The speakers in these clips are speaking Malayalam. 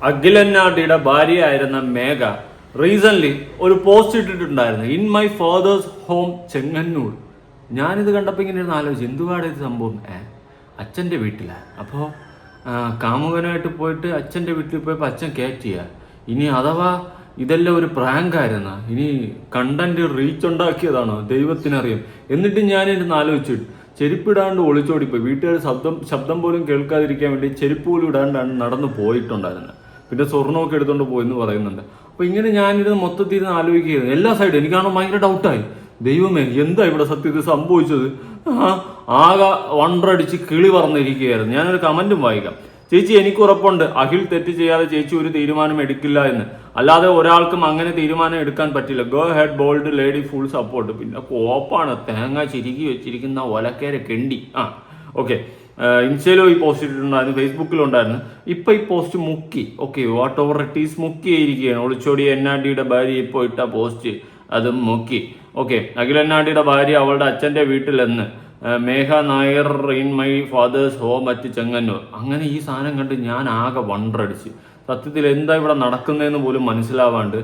അഖിലന്നാടിയുടെ ഭാര്യയായിരുന്ന മേഘ റീസൺലി ഒരു പോസ്റ്റ് ഇട്ടിട്ടുണ്ടായിരുന്നു, in my father's home Chengannur. ഞാനിത് കണ്ടപ്പോൾ ഇങ്ങനെ ഇരുന്ന് ആലോചിച്ചു, എന്തുവാണ് ഇത് സംഭവം? അച്ഛൻ്റെ വീട്ടിലാണ്. അപ്പോൾ കാമുകനായിട്ട് പോയിട്ട് അച്ഛൻ്റെ വീട്ടിൽ പോയപ്പോൾ അച്ഛൻ കയറ്റിയ. ഇനി അഥവാ ഇതെല്ലാം ഒരു പ്രാങ്കായിരുന്ന, ഇനി കണ്ടന്റ് റീച്ച് ഉണ്ടാക്കിയതാണോ ദൈവത്തിനറിയാം. എന്നിട്ട് ഞാനിരുന്ന് ആലോചിച്ചിട്ട് ചെരുപ്പിടാണ്ട് ഒളിച്ചോടിപ്പോയി. വീട്ടുകാർ ശബ്ദം പോലും കേൾക്കാതിരിക്കാൻ വേണ്ടി ചെരുപ്പ് പോലും ഇടാണ്ടാണ് നടന്നു പോയിട്ടുണ്ടായിരുന്നത്. പിന്നെ സ്വർണ്ണമൊക്കെ എടുത്തുകൊണ്ട് പോയെന്ന് പറയുന്നുണ്ട്. അപ്പോൾ ഇങ്ങനെ ഞാനിരുന്ന് മൊത്തത്തിൽ ഇരുന്ന് ആലോചിക്കുകയായിരുന്നു എല്ലാ സൈഡും. എനിക്കാണോ ഭയങ്കര ഡൗട്ടായി, ദൈവമേ എന്താ ഇവിടെ സത്യത്തിൽ സംഭവിച്ചത്? ആകെ വണ്ടടിച്ച് കിളി പറന്നിരിക്കുകയായിരുന്നു. ഞാനൊരു കമന്റും വായിക്കാം. ചേച്ചി, എനിക്ക് ഉറപ്പുണ്ട് അഖിൽ തെറ്റ് ചെയ്യാതെ ചേച്ചി ഒരു തീരുമാനം എടുക്കില്ല എന്ന്. അല്ലാതെ ഒരാൾക്കും അങ്ങനെ തീരുമാനം എടുക്കാൻ പറ്റില്ല. Go head bold lady full support. പിന്നെ കോപ്പാണ് തേങ്ങ ചിരുക്കി വെച്ചിരിക്കുന്ന ഒലക്കേരെ കെണ്ടി. ഓക്കെ, ഇൻസ്റ്റയിലും ഈ പോസ്റ്റ് ഇട്ടിട്ടുണ്ടായിരുന്നു, ഫേസ്ബുക്കിലും ഉണ്ടായിരുന്നു. ഇപ്പം ഈ പോസ്റ്റ് മുക്കി. Okay, whatever it is മുക്കിയിരിക്കുകയാണ്. ഒളിച്ചോടി എന്നാടിയുടെ ഭാര്യ ഇപ്പോൾ ഇട്ട പോസ്റ്റ് അതും മുക്കി. ഓക്കെ, അഖിൽ എന്നാടിയുടെ ഭാര്യ അവളുടെ അച്ഛൻ്റെ വീട്ടിലെന്ന് Megha Nair in my father's home at Chengannur. അങ്ങനെ ഈ സാധനം കണ്ട് ഞാൻ ആകെ വണ്ടടിച്ച്, സത്യത്തിൽ എന്താ ഇവിടെ നടക്കുന്നതെന്ന് പോലും മനസ്സിലാവാണ്ട്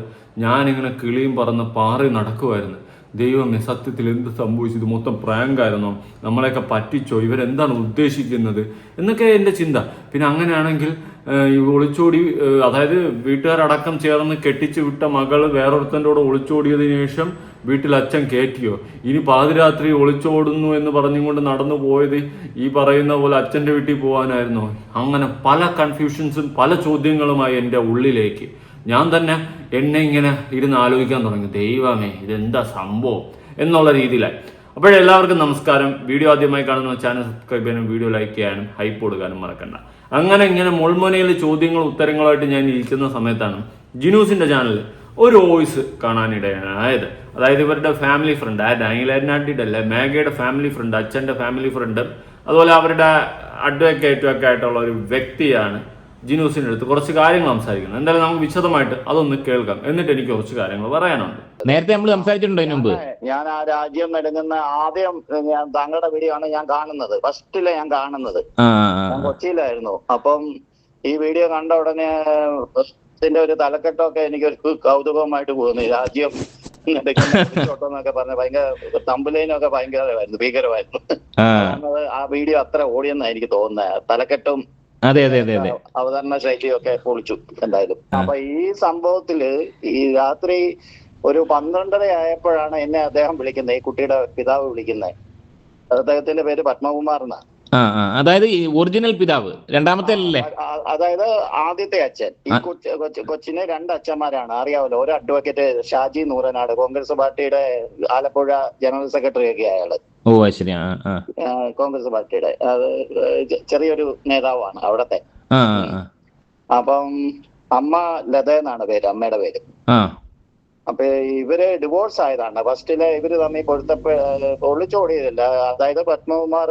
ഞാനിങ്ങനെ കിളിയും പറന്ന് പാറി നടക്കുമായിരുന്നു. ദൈവമേ, സത്യത്തിൽ എന്ത് സംഭവിച്ചു? ഇത് മൊത്തം പ്രാങ്കായിരുന്നോ? നമ്മളെയൊക്കെ പറ്റിച്ചോ? ഇവരെന്താണ് ഉദ്ദേശിക്കുന്നത് എന്നൊക്കെ എൻ്റെ ചിന്ത. പിന്നെ അങ്ങനെയാണെങ്കിൽ ഒളിച്ചോടി, അതായത് വീട്ടുകാരടക്കം ചേർന്ന് കെട്ടിച്ചു വിട്ട മകള് വേറൊരുത്തൻ്റെ കൂടെ ഒളിച്ചോടിയതിനു ശേഷം വീട്ടിൽ അച്ഛൻ കയറ്റിയോ? ഇനി പാതിരാത്രി ഒളിച്ചോടുന്നു എന്ന് പറഞ്ഞുകൊണ്ട് നടന്നു പോയത് ഈ പറയുന്ന പോലെ അച്ഛൻ്റെ വീട്ടിൽ പോകാനായിരുന്നോ? അങ്ങനെ പല കൺഫ്യൂഷൻസും പല ചോദ്യങ്ങളുമായി എൻ്റെ ഉള്ളിലേക്ക് ഞാൻ തന്നെ എന്നെ ഇങ്ങനെ ഇരുന്ന് ആലോചിക്കാൻ തുടങ്ങി. ദൈവമേ, ഇതെന്താ സംഭവം എന്നുള്ള രീതിയിലായി. അപ്പോഴെല്ലാവർക്കും നമസ്കാരം. വീഡിയോ ആദ്യമായി കാണുന്ന ചാനൽ സബ്സ്ക്രൈബ് ചെയ്യാനും വീഡിയോ ലൈക്ക് ചെയ്യാനും ഹൈപ്പ് കൊടുക്കാനും മറക്കണ്ട. അങ്ങനെ ഇങ്ങനെ മുൾമുനയിൽ ചോദ്യങ്ങളും ഉത്തരങ്ങളുമായിട്ട് ഞാൻ ഇരിക്കുന്ന സമയത്താണ് ജിനൂസിന്റെ ചാനലിൽ ഒരു വോയിസ് കാണാനിടയായത്. അതായത് ഇവരുടെ ഫാമിലി ഫ്രണ്ട്, അഖിലന്നാടിയുടെ അല്ല, മേഘയുടെ ഫാമിലി ഫ്രണ്ട്, അച്ഛൻ്റെ ഫാമിലി ഫ്രണ്ട്, അതുപോലെ അവരുടെ അഡ്വക്കേറ്റും ഒക്കെ ആയിട്ടുള്ള ഒരു വ്യക്തിയാണ് ജിനൂസിൻ്റെ അടുത്ത് കുറച്ച് കാര്യങ്ങൾ സംസാരിക്കുന്നത്. എന്തായാലും നമുക്ക് വിശദമായിട്ട് അതൊന്ന് കേൾക്കാം, എന്നിട്ട് എനിക്ക് കുറച്ച് കാര്യങ്ങൾ പറയാനുണ്ട്. നേരത്തെ നമ്മൾ സംസാരിച്ചിട്ടുണ്ടോ ഇതിനു മുമ്പ്? ഞാൻ ആ രാജ്യം നെടുങ്ങുന്ന ആദ്യം ഞാൻ താങ്കളുടെ വീഡിയോ ആണ് ഞാൻ കാണുന്നത്, ഫസ്റ്റില് ഞാൻ കാണുന്നത്. ഞാൻ കൊച്ചിയിലായിരുന്നു. അപ്പം ഈ വീഡിയോ കണ്ട ഉടനെ ഇതിന്റെ ഒരു തലക്കെട്ടൊക്കെ എനിക്കൊരു കൗതുകമായിട്ട് തോന്നി. രാജ്യം ന്നൊക്കെ പറഞ്ഞ ഭയങ്കര തമ്പുലൈനൊക്കെ ഭയങ്കരമായിരുന്നു, ഭീകരമായിരുന്നു. ആ വീഡിയോ അത്ര ഓടിയെന്നാ എനിക്ക് തോന്നുന്നത്. തലക്കെട്ടും അവതരണ ശൈലിയൊക്കെ പൊളിച്ചു എന്തായാലും. അപ്പൊ ഈ സംഭവത്തില് ഈ രാത്രി ഒരു 12:30 ആയപ്പോഴാണ് എന്നെ അദ്ദേഹം വിളിക്കുന്നത്, ഈ കുട്ടിയുടെ പിതാവ് വിളിക്കുന്നത്. അദ്ദേഹത്തിന്റെ പേര് പത്മകുമാർ എന്നാണ്. അതായത് ഒറിജിനൽ പിതാവ്, രണ്ടാമത്തെ അല്ലേ? അതായത് ആദ്യത്തെ അച്ഛൻ. ഈ കൊച്ചിന് 2 അച്ഛന്മാരാണ്, അറിയാമല്ലോ. ഒരു അഡ്വക്കേറ്റ് ഷാജി നൂറനാട്, കോൺഗ്രസ് പാർട്ടിയുടെ ആലപ്പുഴ ജനറൽ സെക്രട്ടറി ഒക്കെ അയാള്. ഓ ശരി. കോൺഗ്രസ് പാർട്ടിയുടെ അത് ചെറിയൊരു നേതാവാണ് അവിടത്തെ. അപ്പം അമ്മ ലത എന്നാണ് പേര്, അമ്മയുടെ പേര്. അപ്പൊ ഇവര് ഡിവോഴ്സ് ആയതാണ്. ഫസ്റ്റില് ഇവര് തമ്മിൽ കൊടുത്തപ്പോ ഒളിച്ചോടിയതല്ല. അതായത് പത്മകുമാർ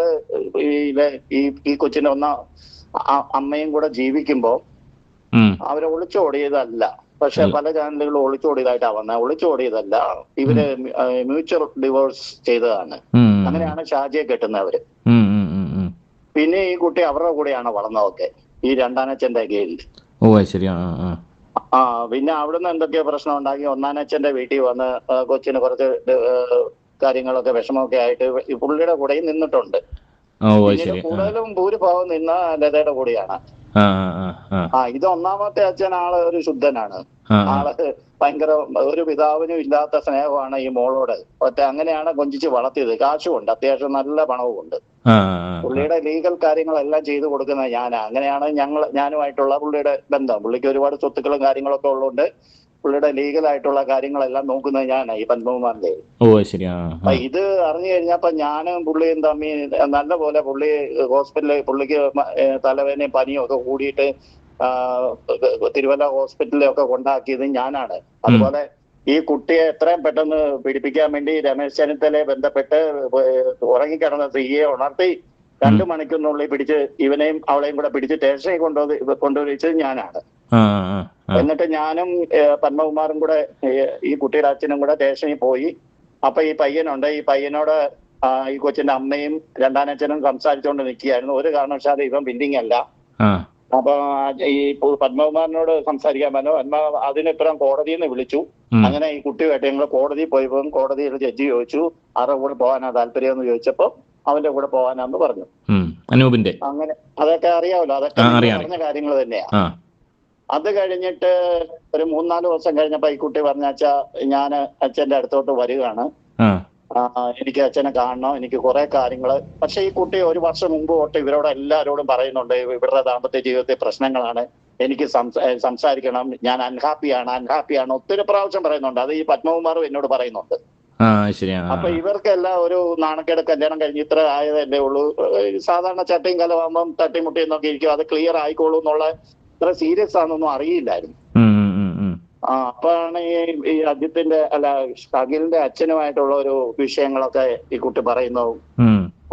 ഈ കൊച്ചിന്റെ അമ്മയും കൂടെ ജീവിക്കുമ്പോ അവരെ ഒളിച്ചോടിയതല്ല. പക്ഷെ പല ചാനലുകളും ഒളിച്ചോടിയതായിട്ടാ വന്നത്. ഒളിച്ചോടിയതല്ല, ഇവര് മ്യൂച്വൽ ഡിവോഴ്സ് ചെയ്തതാണ്. അങ്ങനെയാണ് ഷാജിയെ കെട്ടുന്നവര്. പിന്നെ ഈ കുട്ടി അവരുടെ കൂടെയാണ് വളർന്നതൊക്കെ, ഈ രണ്ടാനച്ഛന്റെ കീഴിൽ. പിന്നെ അവിടുന്ന് എന്തൊക്കെയോ പ്രശ്നം ഉണ്ടാക്കി ഒന്നാനച്ഛന്റെ വീട്ടിൽ വന്ന് കൊച്ചിന് കുറച്ച് കാര്യങ്ങളൊക്കെ വിഷമമൊക്കെ ആയിട്ട് പുള്ളിയുടെ കൂടെയും നിന്നിട്ടുണ്ട്. കൂടുതലും ഭൂരിഭാഗം നിന്ന ലതയുടെ കൂടെയാണ്. ഇത് ഒന്നാമത്തെ അച്ഛൻ ആള് ഒരു ശുദ്ധനാണ്. ആള് ഭയങ്കര ഒരു പിതാവിനും ഇല്ലാത്ത സ്നേഹമാണ് ഈ മോളോട്. അങ്ങനെയാണ് കൊഞ്ചിച്ച് വളർത്തിയത്. കാശുമുണ്ട്, അത്യാവശ്യം നല്ല പണവും ഉണ്ട്. പുള്ളിയുടെ ലീഗൽ കാര്യങ്ങളെല്ലാം ചെയ്തു കൊടുക്കുന്നത് ഞാനാ. അങ്ങനെയാണ് ഞാനുമായിട്ടുള്ള പുള്ളിയുടെ ബന്ധം. പുള്ളിക്ക് ഒരുപാട് സ്വത്തുക്കളും കാര്യങ്ങളൊക്കെ ഉള്ളതുകൊണ്ട് പുള്ളിയുടെ ലീഗലായിട്ടുള്ള കാര്യങ്ങളെല്ലാം നോക്കുന്നത് ഞാനാ, ഈ പത്മകുമാറിന്റെ. ഇത് അറിഞ്ഞു കഴിഞ്ഞപ്പോ ഞാനും പുള്ളിയും തമ്മിൽ നല്ല പോലെ പുള്ളി ഹോസ്പിറ്റലിൽ, പുള്ളിക്ക് തലവേദനയും പനിയും ഒക്കെ കൂടിയിട്ട് തിരുവല്ല ഹോസ്പിറ്റലിലൊക്കെ കൊണ്ടാക്കിയത് ഞാനാണ്. അതുപോലെ ഈ കുട്ടിയെ എത്രയും പെട്ടെന്ന് പിടിപ്പിക്കാൻ വേണ്ടി രമേശ് ചെന്നിത്തലയെ ബന്ധപ്പെട്ട് ഉറങ്ങിക്കിടന്ന സ്ത്രീയെ ഉണർത്തി 2 മണിക്കൂറിനുള്ളിൽ പിടിച്ച് ഇവനെയും അവളെയും കൂടെ പിടിച്ച് സ്റ്റേഷനിൽ കൊണ്ടുവച്ചത് ഞാനാണ്. എന്നിട്ട് ഞാനും പത്മകുമാറും കൂടെ ഈ കുട്ടിയുടെ അച്ഛനും കൂടെ സ്റ്റേഷനിൽ പോയി. അപ്പൊ ഈ പയ്യനുണ്ട്, ഈ പയ്യനോട് ഈ കൊച്ചിന്റെ അമ്മയും രണ്ടാനച്ഛനും സംസാരിച്ചുകൊണ്ട് നിൽക്കുകയായിരുന്നു. ഒരു കാരണവശാലും ഇവൻ ബിൽഡിംഗ് അല്ല, അപ്പൊ ഈ പത്മകുമാറിനോട് സംസാരിക്കാൻ പറഞ്ഞു. അതിനിപ്പുറം കോടതിയിൽ നിന്ന് വിളിച്ചു. അങ്ങനെ ഈ കുട്ടിയുമായിട്ട് ഞങ്ങൾ കോടതിയിൽ പോയപ്പോൾ കോടതിയിൽ ജഡ്ജി ചോദിച്ചു ആരുടെ കൂടെ പോകാനാ താല്പര്യം എന്ന് ചോദിച്ചപ്പോ അവന്റെ കൂടെ പോകാനാന്ന് പറഞ്ഞു. അനൂപിന്റെ അങ്ങനെ അതൊക്കെ അറിയാമല്ലോ, അതൊക്കെ പറഞ്ഞ കാര്യങ്ങൾ തന്നെയാ. അത് കഴിഞ്ഞിട്ട് ഒരു 3-4 ദിവസം കഴിഞ്ഞപ്പോ ഈ കുട്ടി പറഞ്ഞാച്ചാ ഞാൻ അച്ഛന്റെ അടുത്തോട്ട് വരികയാണ്, എനിക്ക് അച്ഛനെ കാണണം, എനിക്ക് കുറെ കാര്യങ്ങള്. പക്ഷെ ഈ കുട്ടി 1 വർഷം മുമ്പ് തൊട്ട് ഇവരോട് എല്ലാവരോടും പറയുന്നുണ്ട് ഇവരുടെ ദാമ്പത്യ ജീവിതത്തിൽ പ്രശ്നങ്ങളാണ്, എനിക്ക് സംസാരിക്കണം, ഞാൻ അൺഹാപ്പിയാണ് ഒത്തിരി പ്രാവശ്യം പറയുന്നുണ്ട്. അത് ഈ പത്മകുമാറും എന്നോട് പറയുന്നുണ്ട്. അപ്പൊ ഇവർക്കെല്ലാം ഒരു നാണക്കേട്, കല്യാണം കഴിഞ്ഞ് ഇത്ര ആയതല്ലേ ഉള്ളൂ, സാധാരണ ചട്ടയും കലവാകുമ്പം തട്ടിമുട്ടി എന്നൊക്കെ ഇരിക്കും, അത് ക്ലിയർ ആയിക്കോളൂ എന്നുള്ള ഇത്ര സീരിയസ് ആണെന്നൊന്നും അറിയില്ലായിരുന്നു. അപ്പോഴാണ് ഈ അജിത്തിന്റെ അഖിലിന്റെ അച്ഛനുമായിട്ടുള്ള ഒരു വിഷയങ്ങളൊക്കെ ഈ കുട്ടി പറയുന്നു.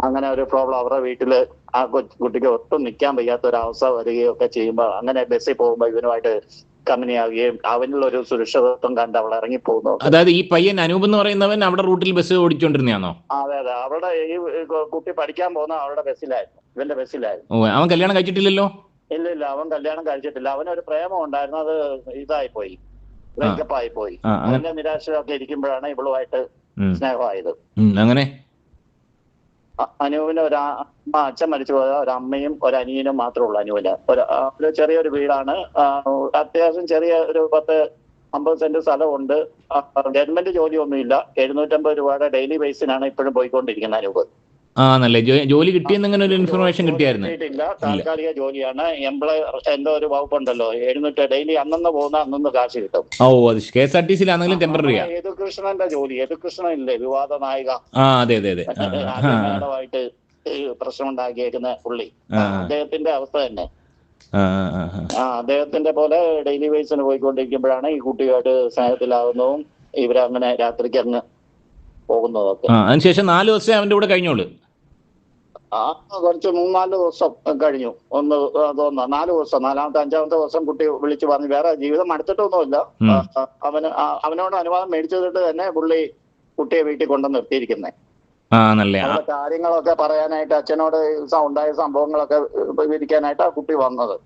അങ്ങനെ ഒരു പ്രോബ്ലം അവരുടെ വീട്ടില് ആ കുട്ടിക്ക് ഒട്ടും നിൽക്കാൻ വയ്യാത്ത ഒരു അവസ്ഥ വരികയും ഒക്കെ ചെയ്യുമ്പോ അങ്ങനെ ബസ്സിൽ പോകുമ്പോ ഇവനുമായിട്ട് കമ്പനിയാവുകയും അവനുള്ള ഒരു സുരക്ഷിതത്വം കണ്ട് അവൾ ഇറങ്ങിപ്പോകുന്നു. അതായത് ഈ പയ്യൻ അനൂപ് എന്ന് പറയുന്നവൻ അവിടെ റൂട്ടിൽ ബസ് ഓടിച്ചോണ്ടിരുന്നതാണോ? അതെ, അവിടെ ഈ കുട്ടി പഠിക്കാൻ പോകുന്ന അവരുടെ ബസ്സിലായിരുന്നു, ഇവന്റെ ബസ്സിലായിരുന്നു. അവൻ കല്യാണം കഴിച്ചിട്ടില്ലല്ലോ? ഇല്ല, അവൻ കല്യാണം കഴിച്ചിട്ടില്ല. അവനൊരു പ്രേമം ഉണ്ടായിരുന്നു, അത് ഇതായി പോയി, ബ്രേക്കപ്പ് ആയി പോയി. അതിന്റെ നിരാശയൊക്കെ ഇരിക്കുമ്പോഴാണ് ഇവളുമായിട്ട് സ്നേഹമായത്. അങ്ങനെ അനുവിന് അച്ഛൻ മരിച്ചു പോയ ഒരു അമ്മയും ഒരു അനിയനും മാത്രമേ ഉള്ളൂ. അനുവിന് ഒരു ചെറിയൊരു വീടാണ്, അത്യാവശ്യം ചെറിയ ഒരു 10-50 സെന്റ് സ്ഥലമുണ്ട്. ഗവൺമെന്റ് ജോലിയൊന്നുമില്ല, 750 രൂപയുടെ ഡെയിലി ബേസിനാണ് ഇപ്പോഴും പോയിക്കൊണ്ടിരിക്കുന്നത് അനൂപ്. ജോലി കിട്ടിയെന്ന് ഒരു ഇൻഫർമേഷൻ കിട്ടിയായിരുന്നു. താൽക്കാലിക ജോലിയാണ്, എംപ്ലോയർ എന്തോ ഒരു വകുപ്പുണ്ടല്ലോ, 700 ഡെയിലി അന്നന്ന് പോകുന്ന അന്നന്ന് കാശ് കിട്ടും. KSRTC-ലാണെങ്കിലും ടെമ്പററി. യദുകൃഷ്ണന്റെ ജോലി, യദുകൃഷ്ണൻ ഇല്ലേ വിവാദ നായിക, ആയിട്ട് പ്രശ്നം ഉണ്ടാക്കിയേക്കുന്ന പുള്ളി, അദ്ദേഹത്തിന്റെ അവസ്ഥ തന്നെ. അദ്ദേഹത്തിന്റെ പോലെ ഡെയിലി ബേസിന് പോയിക്കൊണ്ടിരിക്കുമ്പോഴാണ് ഈ കുട്ടിയായിട്ട് സ്നേഹത്തിലാവുന്നതും ഇവരങ്ങനെ രാത്രിക്ക് അങ്ങ് പോകുന്നതൊക്കെ. അതിനുശേഷം 4 ദിവസം അവന്റെ കൂടെ കഴിഞ്ഞോളൂ. കുറച്ച് 3-4 ദിവസം കഴിഞ്ഞു. 4 ദിവസം, 4-5-ാമത്തെ ദിവസം കുട്ടി വിളിച്ചു പറഞ്ഞു വേറെ ജീവിതം അടുത്തിട്ടൊന്നുമില്ല. അവനോട് അനുവാദം മേടിച്ചിട്ട് തന്നെ പുള്ളി കുട്ടിയെ വീട്ടിൽ കൊണ്ടു നിർത്തിയിരിക്കുന്നത്. കാര്യങ്ങളൊക്കെ പറയാനായിട്ട് അച്ഛനോട് ഉണ്ടായ സംഭവങ്ങളൊക്കെ വിവരിക്കാനായിട്ട് ആ കുട്ടി വന്നത്.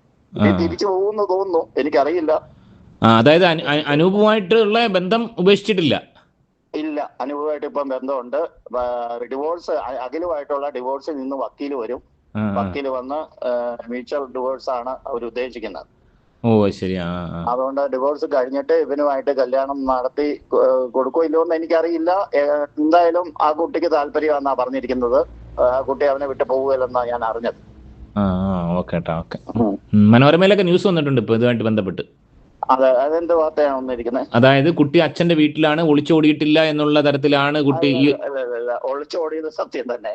തിരിച്ചു പോകുന്നു തോന്നുന്നു, എനിക്കറിയില്ല. അതായത് അനൂപുമായിട്ടുള്ള ബന്ധം ഉപേക്ഷിച്ചിട്ടില്ല? ഇല്ല, അനുഭവമായിട്ട് ഇപ്പം ബന്ധമുണ്ട്. ഡിവോഴ്സ്, അഖിലുമായിട്ടുള്ള ഡിവോഴ്സിൽ നിന്ന് വക്കീല് വരും. വക്കീല് വന്ന് മ്യൂച്വൽ ഡിവോഴ്സ് ആണ് അവർ ഉദ്ദേശിക്കുന്നത്. അതുകൊണ്ട് ഡിവോഴ്സ് കഴിഞ്ഞിട്ട് ഇവനുമായിട്ട് കല്യാണം നടത്തി കൊടുക്കോ ഇല്ലോ എന്ന് എനിക്കറിയില്ല. എന്തായാലും ആ കുട്ടിക്ക് താല്പര്യമാണെന്നാ പറഞ്ഞിരിക്കുന്നത്. ആ കുട്ടി അവനെ വിട്ട് പോവുകയല്ലെന്നാ ഞാൻ അറിഞ്ഞത്. മനോരമയിലൊക്കെ ന്യൂസ് വന്നിട്ടുണ്ട് ഇപ്പൊ ഇതുമായിട്ട് ബന്ധപ്പെട്ട്. അതെന്ത് വാർത്തയാണ് വന്നിരിക്കുന്നത്? അതായത് കുട്ടി അച്ഛന്റെ വീട്ടിലാണ്, ഒളിച്ചോടിയിട്ടില്ല എന്നുള്ള തരത്തിലാണ് കുട്ടി. ഒളിച്ചോടിയത് സത്യം തന്നെ,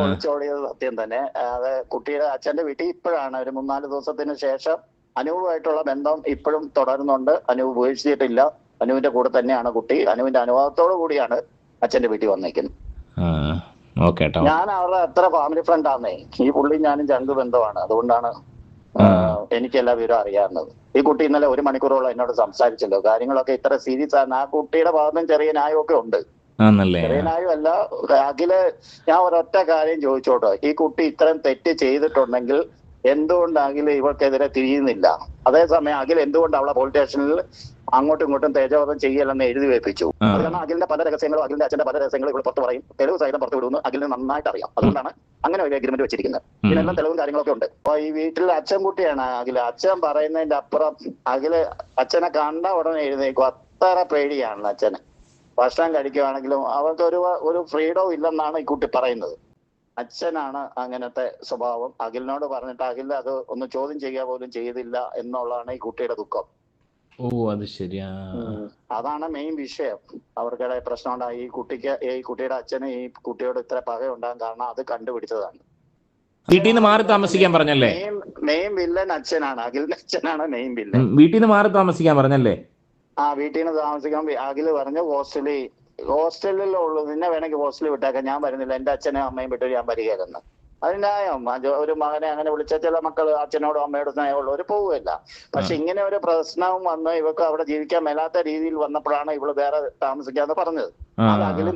ഒളിച്ചോടിയത് സത്യം തന്നെ. അത് കുട്ടിയുടെ അച്ഛന്റെ വീട്ടിൽ ഇപ്പോഴാണ് ഒരു 3-4 ദിവസത്തിന് ശേഷം അനുവുമായിട്ടുള്ള ബന്ധം ഇപ്പോഴും തുടരുന്നുണ്ട്. അനുവ് ഉപേക്ഷിച്ചിട്ടില്ല, അനുവിന്റെ കൂടെ തന്നെയാണ് കുട്ടി. അനുവിന്റെ അനുവാദത്തോടു കൂടിയാണ് അച്ഛന്റെ വീട്ടിൽ വന്നേക്കുന്നത്. ഞാൻ അവരുടെ അത്ര ഫാമിലി ഫ്രണ്ട് ആന്നേ. ഈ പുള്ളി ഞാനും ചങ്ക് ബന്ധമാണ്, അതുകൊണ്ടാണ് എനിക്കെല്ലാ വിവരം അറിയാവുന്നത്. ഈ കുട്ടി ഇന്നലെ 1 മണിക്കൂറോളം എന്നോട് സംസാരിച്ചല്ലോ. കാര്യങ്ങളൊക്കെ ഇത്ര സീരിയസ് ആണ്. ആ കുട്ടിയുടെ ഭാഗത്തും ചെറിയ ന്യായമൊക്കെ ഉണ്ട്. ചെറിയ ന്യായമല്ല അഖില്. ഞാൻ ഒരൊറ്റ കാര്യം ചോദിച്ചോട്ടോ, ഈ കുട്ടി ഇത്രയും തെറ്റ് ചെയ്തിട്ടുണ്ടെങ്കിൽ എന്തുകൊണ്ട് അഖില് ഇവർക്കെതിരെ തിരിയുന്നില്ല? അതേസമയം അഖിൽ എന്തുകൊണ്ട് അവളെ പോലീസ് സ്റ്റേഷനിൽ അങ്ങോട്ടും ഇങ്ങോട്ടും തേജോവധം ചെയ്യലെന്ന് എഴുതി വെപ്പിച്ചു? അത് കാരണം അഖിലിന്റെ പല രഹസ്യങ്ങളും, അഖിലിന്റെ അച്ഛന്റെ പല രഹസ്യങ്ങളും ഇവിടെ പുറത്ത് പറയും, തെളിവ് സഹിതം പുറത്ത് വിടുമെന്ന് അഖിലിന് നന്നായിട്ട് അറിയാം. അതുകൊണ്ടാണ് അങ്ങനെ ഒരു അഗ്രിമെന്റ് വെച്ചിരിക്കുന്നത്. ഇതിനെല്ലാം തെളിവും കാര്യങ്ങളൊക്കെ ഉണ്ട്. അപ്പൊ ഈ വീട്ടിൽ അച്ഛൻ കുട്ടിയാണ് അഖില്. അച്ഛൻ പറയുന്നതിന്റെ അപ്പുറം അഖില് അച്ഛനെ കണ്ട ഉടനെ എഴുന്നേക്കും, അത്ര പേടിയാണ് അച്ഛന്. ഭക്ഷണം കഴിക്കുകയാണെങ്കിലും അവർക്ക് ഒരു ഫ്രീഡവും ഇല്ലെന്നാണ് ഈ കുട്ടി പറയുന്നത്. അച്ഛനാണ് അങ്ങനത്തെ സ്വഭാവം. അഖിലിനോട് പറഞ്ഞിട്ട് അഖിൽ അത് ഒന്ന് ചോദ്യം ചെയ്യുക പോലും ചെയ്തില്ല എന്നുള്ളതാണ് ഈ കുട്ടിയുടെ ദുഃഖം. അത് ശരിയാ. അതാണ് മെയിൻ വിഷയം. അവർക്കിടെ പ്രശ്നം ഉണ്ടായി. ഈ കുട്ടിയുടെ അച്ഛന് ഈ കുട്ടിയോട് ഇത്ര പക ഉണ്ടാകാൻ കാരണം അത് കണ്ടുപിടിച്ചതാണ്. വീട്ടിൽ നിന്ന് മാറി താമസിക്കാൻ പറഞ്ഞല്ലേ? മെയിൻ വില്ലൻ അച്ഛനാണ്, അഖിലിന്റെ അച്ഛനാണ് മെയിൻ വില്ലൻ. വീട്ടിൽ നിന്ന് മാറി താമസിക്കാൻ പറഞ്ഞല്ലേ? വീട്ടിൽ നിന്ന് താമസിക്കാൻ അഖില് പറഞ്ഞു ഹോസ്റ്റലിലുള്ളൂ, നിന്നെ വേണമെങ്കിൽ ഹോസ്റ്റലിൽ വിട്ടേക്കാം, ഞാൻ വരുന്നില്ല, എന്റെ അച്ഛനും അമ്മയും വിട്ടു ഞാൻ വരികയില്ലെന്ന്. അത് ന്യായം. ഒരു മകനെ അങ്ങനെ വിളിച്ച ചില മക്കള് അച്ഛനോടും അമ്മയോടും സ്നേഹമുള്ളവർ പോവുകയില്ല. പക്ഷെ ഇങ്ങനെ ഒരു പ്രശ്നവും വന്ന് ഇവർക്ക് അവിടെ ജീവിക്കാൻ മേലാത്ത രീതിയിൽ വന്നപ്പോഴാണ് ഇവള് വേറെ താമസിക്കാന്ന് പറഞ്ഞത്. അത് അഖില്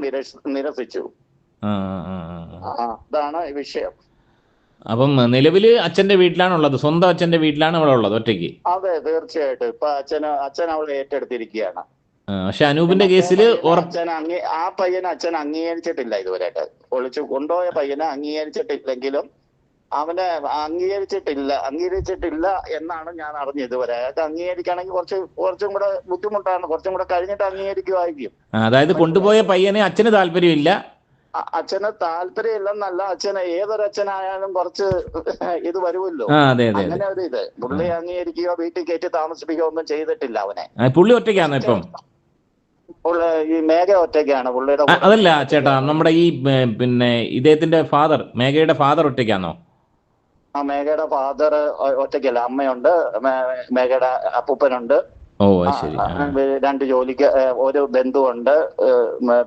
നിരസിച്ചു. അതാണ് വിഷയം. അപ്പം നിലവില് അച്ഛന്റെ വീട്ടിലാണുള്ളത്, സ്വന്തം അച്ഛന്റെ വീട്ടിലാണ് ഇവിടെ ഉള്ളത് ഒറ്റയ്ക്ക്. അതെ, തീർച്ചയായിട്ടും ഇപ്പൊ അച്ഛൻ അവളെ ഏറ്റെടുത്തിരിക്കുകയാണ്. പക്ഷെ അനൂപിന്റെ മറ്റേ കേസില് പയ്യനെ ആ പയ്യനെ അച്ഛൻ അംഗീകരിച്ചിട്ടില്ല ഇതുവരെയായിട്ട്. ഒളിച്ചു കൊണ്ടുപോയ പയ്യനെ അംഗീകരിച്ചിട്ടില്ലെങ്കിലും അവനെ അംഗീകരിച്ചിട്ടില്ല എന്നാണ് ഞാൻ അറിഞ്ഞത് ഇതുവരെ. അയാൾക്ക് അംഗീകരിക്കുകയാണെങ്കിൽ കുറച്ചും കൂടെ ബുദ്ധിമുട്ടാണ്, കുറച്ചും കൂടെ കഴിഞ്ഞിട്ട് അംഗീകരിക്കുമായിരിക്കും. അതായത് കൊണ്ടുപോയ പയ്യനെ അച്ഛന് താല്പര്യമില്ല. അച്ഛന് താല്പര്യമില്ലെന്നല്ല, ഏതൊരു അച്ഛനായാലും കുറച്ച് ഇത് വരുമല്ലോ, അങ്ങനെ ഒരു ഇത്. പുള്ളി അംഗീകരിക്കുകയോ വീട്ടിൽ കയറ്റി താമസിപ്പിക്കുകയോ ഒന്നും ചെയ്തിട്ടില്ല അവനെ. പുള്ളി ഒറ്റയ്ക്കാണോ ഇപ്പം? ഈ മേഘ ഒറ്റയ്ക്കാണ് പുള്ളിയുടെ. അതല്ല ചേട്ടാ, നമ്മുടെ ഈ പിന്നെ ഇദ്ദേഹത്തിന്റെ ഫാദർ, മേഘയുടെ ഫാദർ ഒറ്റയ്ക്കാണോ? ആ, മേഘയുടെ ഫാദർ ഒറ്റയ്ക്കല്ല, അമ്മയുണ്ട്, മേഘയുടെ അപ്പൂപ്പനുണ്ട്, ശരി, 2 ഒരു ബന്ധുവുണ്ട്,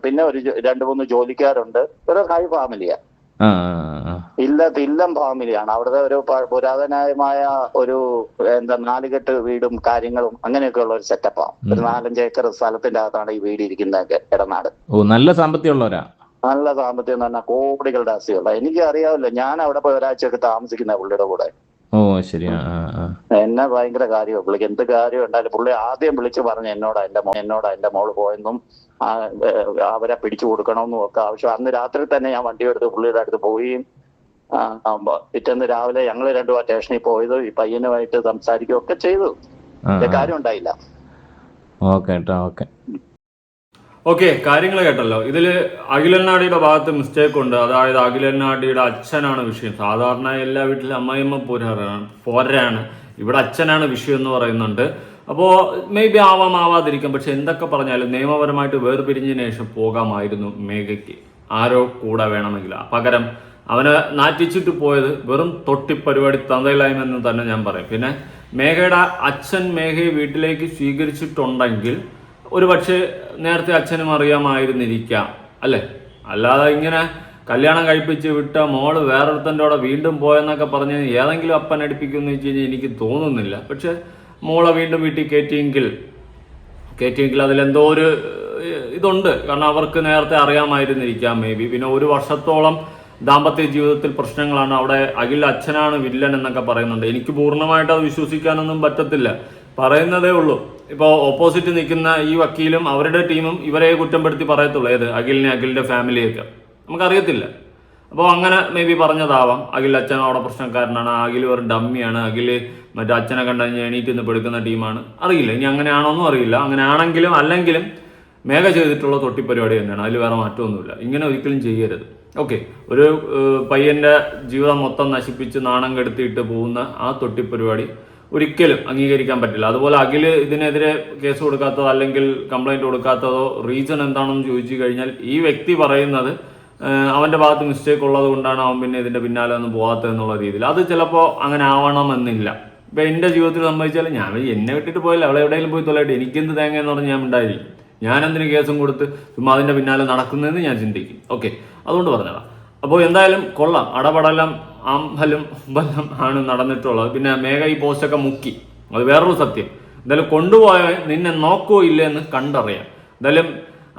പിന്നെ 2-3 ജോലിക്കാരുണ്ട്. ഒരു ഹൈ ഫാമിലിയാ, ഇല്ലം ഫാമിലിയാണ്. അവിടുത്തെ ഒരു പുരാതനമായ ഒരു 4 കെട്ട് വീടും കാര്യങ്ങളും അങ്ങനെയൊക്കെ ഉള്ള ഒരു സെറ്റപ്പാണ്. ഒരു 4-5 ഏക്കർ സ്ഥലത്തിന്റെ അകത്താണ് ഈ വീട് ഇരിക്കുന്നത്. ഇടനാട്. നല്ല സാമ്പത്തികമുള്ളവരാ. നല്ല സാമ്പത്തികം എന്ന് പറഞ്ഞാൽ കോടികളുടെ ആസ്തിയുള്ള. എനിക്ക് അറിയാമല്ലോ, ഞാൻ അവിടെ പോയി ഒരാഴ്ചയൊക്കെ താമസിക്കുന്ന പുള്ളിയുടെ കൂടെ. ശരി. എന്നെ ഭയങ്കര കാര്യമാണ് പുള്ളിക്ക്. എന്ത് കാര്യം ഉണ്ടായാലും പുള്ളി ആദ്യം വിളിച്ച് പറഞ്ഞു എന്നോട് എന്റെ മോള് പോയെന്നും അവരെ പിടിച്ചു കൊടുക്കണമെന്നും ഒക്കെ ആവശ്യം. അന്ന് രാത്രി തന്നെ ഞാൻ വണ്ടി എടുത്ത് പുള്ളിയുടെ അടുത്ത് പോവുകയും പിറ്റേന്ന് രാവിലെ ഞങ്ങൾ 2 സ്റ്റേഷനിൽ പോയത് ഈ പയ്യനുമായിട്ട് സംസാരിക്കുകയും ഒക്കെ ചെയ്തു. കാര്യം ഉണ്ടായില്ല. ഓക്കെ, കാര്യങ്ങൾ കേട്ടല്ലോ. ഇതിൽ അഖിലനാടിയുടെ ഭാഗത്ത് മിസ്റ്റേക്ക് ഉണ്ട്. അതായത് അഖിലനാടിയുടെ അച്ഛനാണ് വിഷയം. സാധാരണ എല്ലാ വീട്ടിലും അമ്മയമ്മ പോരാണ്, ഇവിടെ അച്ഛനാണ് വിഷയം എന്ന് പറയുന്നുണ്ട്. അപ്പോൾ മേ ബി ആവാതിരിക്കും. പക്ഷെ എന്തൊക്കെ പറഞ്ഞാലും നിയമപരമായിട്ട് വേർപിരിഞ്ഞതിന് ശേഷം പോകാമായിരുന്നു മേഘയ്ക്ക്, ആരോ കൂടെ വേണമെങ്കിൽ. പകരം അവനെ നാറ്റിച്ചിട്ട് പോയത് വെറും തൊട്ടിപ്പരിപാടി, തന്തയില്ലായ്മ തന്നെ ഞാൻ പറയും. പിന്നെ മേഘയുടെ അച്ഛൻ മേഘയെ വീട്ടിലേക്ക് സ്വീകരിച്ചിട്ടുണ്ടെങ്കിൽ ഒരു പക്ഷേ നേരത്തെ അച്ഛനും അറിയാമായിരുന്നിരിക്കാം, അല്ലേ? അല്ലാതെ ഇങ്ങനെ കല്യാണം കഴിപ്പിച്ച് വിട്ട മോള് വേറൊരുത്തൻ്റെ കൂടെ വീണ്ടും പോയെന്നൊക്കെ പറഞ്ഞ് ഏതെങ്കിലും അപ്പൻ അടുപ്പിക്കുമെന്ന് വെച്ച് കഴിഞ്ഞാൽ എനിക്ക് തോന്നുന്നില്ല. പക്ഷെ മോളെ വീണ്ടും വീട്ടിൽ കയറ്റിയെങ്കിൽ അതിലെന്തോ ഒരു ഇതുണ്ട്. കാരണം അവർക്ക് നേരത്തെ അറിയാമായിരുന്നിരിക്കാം മേ ബി. പിന്നെ 1 വർഷത്തോളം ദാമ്പത്യ ജീവിതത്തിൽ പ്രശ്നങ്ങളാണ്. അവിടെ അച്ഛനാണ് വില്ലൻ എന്നൊക്കെ പറയുന്നുണ്ട്. എനിക്ക് പൂർണ്ണമായിട്ട് അത് വിശ്വസിക്കാനൊന്നും പറ്റത്തില്ല, പറയുന്നതേ ഉള്ളൂ. ഇപ്പോൾ ഓപ്പോസിറ്റ് നിൽക്കുന്ന ഈ വക്കീലും അവരുടെ ടീമും ഇവരെ കുറ്റപ്പെടുത്തി പറയത്തുള്ളൂ. അഖിലിന്റെ ഫാമിലിയൊക്കെ നമുക്കറിയത്തില്ല. അപ്പോൾ അങ്ങനെ മേ ബി പറഞ്ഞതാവാം. അച്ഛൻ അവിടെ പ്രശ്നക്കാരനാണ്, അഖിൽ ഒരു ഡമ്മിയാണ്, മറ്റേ അച്ഛനെ കണ്ടുകഴിഞ്ഞാൽ എണീറ്റ് നിന്ന് പെടുക്കുന്ന ടീമാണ്. അറിയില്ല, ഇനി അങ്ങനെയാണോന്നും അറിയില്ല. അങ്ങനെ ആണെങ്കിലും അല്ലെങ്കിലും മേഘ ചെയ്തിട്ടുള്ള തൊട്ടിപ്പരിപാടി തന്നെയാണ്, അതിൽ വേറെ മാറ്റമൊന്നുമില്ല. ഇങ്ങനെ ഒരിക്കലും ചെയ്യരുത്. ഓക്കെ, ഒരു പയ്യന്റെ ജീവിതം മൊത്തം നശിപ്പിച്ച് നാണം കെടുത്തിയിട്ട് പോകുന്ന ആ തൊട്ടിപ്പരിപാടി ഒരിക്കലും അംഗീകരിക്കാൻ പറ്റില്ല. അതുപോലെ ഇതിനെതിരെ കേസ് കൊടുക്കാത്തതോ അല്ലെങ്കിൽ കംപ്ലൈന്റ് കൊടുക്കാത്തതോ റീസൺ എന്താണെന്ന് ചോദിച്ചു കഴിഞ്ഞാൽ ഈ വ്യക്തി പറയുന്നത് അവന്റെ ഭാഗത്ത് മിസ്റ്റേക്ക് ഉള്ളത് കൊണ്ടാണ് അവൻ പിന്നെ ഇതിന്റെ പിന്നാലെ ഒന്നും പോകാത്തത് എന്നുള്ള രീതിയിൽ. അത് ചിലപ്പോൾ അങ്ങനെ ആവണമെന്നില്ല. ഇപ്പൊ എന്റെ ജീവിതത്തിൽ സംഭവിച്ചാൽ ഞാൻ എന്നെ വിട്ടിട്ട് പോയില്ല, അവളെ എവിടെയെങ്കിലും പോയി തൊലയിട്ട് എനിക്കെന്ത് തേങ്ങ എന്ന് പറഞ്ഞ് ഞാൻ ഉണ്ടായിരിക്കും. ഞാനെന്തിന് കേസും കൊടുത്ത് ചുമ്മാ അതിന്റെ പിന്നാലെ നടക്കുന്നതെന്ന് ഞാൻ ചിന്തിക്കും. ഓക്കെ, അതുകൊണ്ട് പറഞ്ഞതാ. അപ്പോൾ എന്തായാലും കൊള്ളാം, അടപടലം ആംബലം ബലം ആണ് നടന്നിട്ടുള്ളത്. പിന്നെ മേഘ ഈ പോസ്റ്റൊക്കെ മുക്കി, അത് വേറൊരു സത്യം. എന്തായാലും കൊണ്ടുപോയ നിന്നെ നോക്കോ ഇല്ലേ എന്ന് കണ്ടറിയാം. എന്തായാലും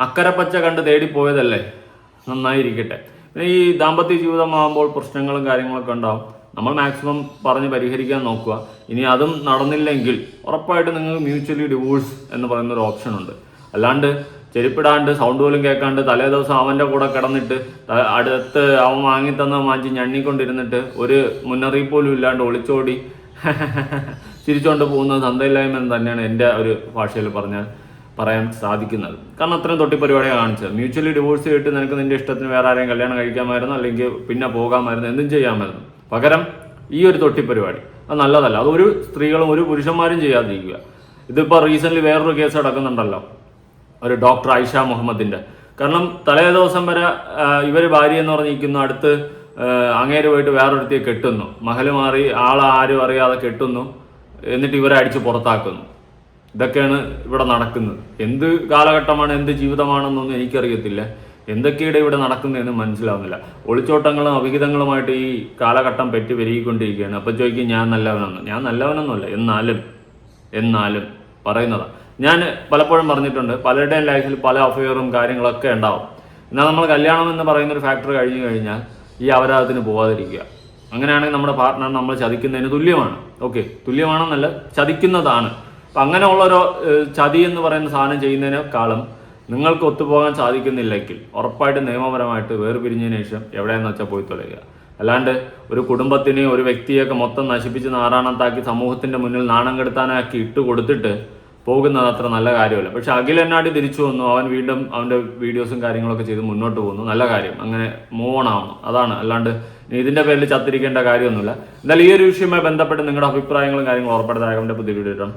അക്കരപ്പച്ച കണ്ട് തേടിപ്പോയതല്ലേ, നന്നായിരിക്കട്ടെ. പിന്നെ ഈ ദാമ്പത്യ ജീവിതമാകുമ്പോൾ പ്രശ്നങ്ങളും കാര്യങ്ങളൊക്കെ ഉണ്ടാവും. നമ്മൾ മാക്സിമം പറഞ്ഞ് പരിഹരിക്കാൻ നോക്കുക. ഇനി അതും നടന്നില്ലെങ്കിൽ ഉറപ്പായിട്ട് നിങ്ങൾക്ക് മ്യൂച്വലി ഡിവോഴ്സ് എന്ന് പറയുന്നൊരു ഓപ്ഷൻ ഉണ്ട്. അല്ലാണ്ട് ചെരുപ്പിടാണ്ട് സൗണ്ട് പോലും കേൾക്കാണ്ട് തലേ ദിവസം അവൻ്റെ കൂടെ കിടന്നിട്ട് അടുത്ത് അവൻ വാങ്ങിത്തന്ന മാഞ്ചി ഞണ്ണിക്കൊണ്ടിരുന്നിട്ട് ഒരു മുന്നറിയിപ്പ് പോലും ഇല്ലാണ്ട് ഒളിച്ചോടി ചിരിച്ചുകൊണ്ട് പോകുന്നത് തന്തയില്ലായ്മ എന്ന് തന്നെയാണ് എൻ്റെ ഒരു ഭാഷയിൽ പറയാൻ സാധിക്കുന്നത്. കാരണം അത്രയും തൊട്ടിപ്പരിപാടിയാണ് കാണിച്ചത്. മ്യൂച്വലി ഡിവോഴ്സ് ചെയ്തിട്ട് നിനക്ക് നിന്റെ ഇഷ്ടത്തിന് വേറെ ആരെയും കല്യാണം കഴിക്കാമായിരുന്നു, അല്ലെങ്കിൽ പിന്നെ പോകാമായിരുന്നു, എന്തും ചെയ്യാമായിരുന്നു. പകരം ഈ ഒരു തൊട്ടിപ്പരിപാടി അത് നല്ലതല്ല. അത് ഒരു സ്ത്രീകളും ഒരു പുരുഷന്മാരും ചെയ്യാതിരിക്കുക. ഇതിപ്പോൾ റീസെൻ്റ്ലി വേറൊരു കേസ് നടക്കുന്നുണ്ടല്ലോ, ഒരു ഡോക്ടർ ആയിഷ മുഹമ്മദിൻ്റെ. കാരണം തലേ ദിവസം വരെ ഇവർ ഭാര്യ എന്ന് പറഞ്ഞിരിക്കുന്നു, അടുത്ത് അങ്ങേര് പോയിട്ട് വേറൊരുത്തിയെ കെട്ടുന്നു, മഹല് മാറി ആരും അറിയാതെ കെട്ടുന്നു, എന്നിട്ട് ഇവരെ അടിച്ച് പുറത്താക്കുന്നു. ഇതൊക്കെയാണ് ഇവിടെ നടക്കുന്നത്. എന്ത് കാലഘട്ടമാണ്, എന്ത് ജീവിതമാണെന്നൊന്നും എനിക്കറിയത്തില്ല. എന്തൊക്കെയാണ് ഇവിടെ നടക്കുന്നതെന്ന് മനസ്സിലാവുന്നില്ല. ഒളിച്ചോട്ടങ്ങളും അവിഹിതങ്ങളുമായിട്ട് ഈ കാലഘട്ടം പെറ്റി പെരുകിക്കൊണ്ടിരിക്കുകയാണ്. അപ്പം ചോദിക്കും ഞാൻ നല്ലവനെന്ന്. ഞാൻ നല്ലവനൊന്നുമല്ല, എന്നാലും പറയുന്നതാണ്. ഞാൻ പലപ്പോഴും പറഞ്ഞിട്ടുണ്ട്, പലരുടെയും ലൈഫിൽ പല അഫെയറും കാര്യങ്ങളൊക്കെ ഉണ്ടാവും. എന്നാൽ നമ്മൾ കല്യാണം എന്ന് പറയുന്നൊരു ഫാക്ടർ കഴിഞ്ഞു കഴിഞ്ഞാൽ ഈ അപരാധത്തിന് പോകാതിരിക്കുക. അങ്ങനെയാണെങ്കിൽ നമ്മുടെ പാർട്ട്ണർ നമ്മൾ ചതിക്കുന്നതിന് തുല്യമാണ്. ഓക്കെ, തുല്യമാണെന്നല്ല, ചതിക്കുന്നതാണ്. അപ്പം അങ്ങനെയുള്ളൊരു ചതി എന്ന് പറയുന്ന സാധനം ചെയ്യുന്നതിനേക്കാളും നിങ്ങൾക്ക് ഒത്തുപോകാൻ സാധിക്കുന്നില്ലെങ്കിൽ ഉറപ്പായിട്ട് നിയമപരമായിട്ട് വേർപിരിഞ്ഞതിന് ശേഷം എവിടെയെന്ന് വെച്ചാൽ പോയി തൊലയുക. അല്ലാണ്ട് ഒരു കുടുംബത്തിനെയും ഒരു വ്യക്തിയൊക്കെ മൊത്തം നശിപ്പിച്ച് നാറാണത്താക്കി സമൂഹത്തിൻ്റെ മുന്നിൽ നാണം കെടുത്താനാക്കി ഇട്ട് കൊടുത്തിട്ട് പോകുന്നത് അത്ര നല്ല കാര്യമല്ല. പക്ഷെ അഖിൽ എന്നാടി തിരിച്ചു വന്നു, അവൻ വീണ്ടും അവൻ്റെ വീഡിയോസും കാര്യങ്ങളൊക്കെ ചെയ്ത് മുന്നോട്ട് പോകുന്നു, നല്ല കാര്യം. അങ്ങനെ മൂവ് ഓൺ ആവുന്നു, അതാണ്. അല്ലാണ്ട് ഇതിൻ്റെ പേരിൽ ചത്തിരിക്കേണ്ട കാര്യമൊന്നുമില്ല. എന്തായാലും ഈ ഒരു വിഷയവുമായി ബന്ധപ്പെട്ട് നിങ്ങളുടെ അഭിപ്രായങ്ങളും കാര്യങ്ങളും ഉറപ്പെടുത്താൻ പുതിയ വീഡിയോ ഇടാം.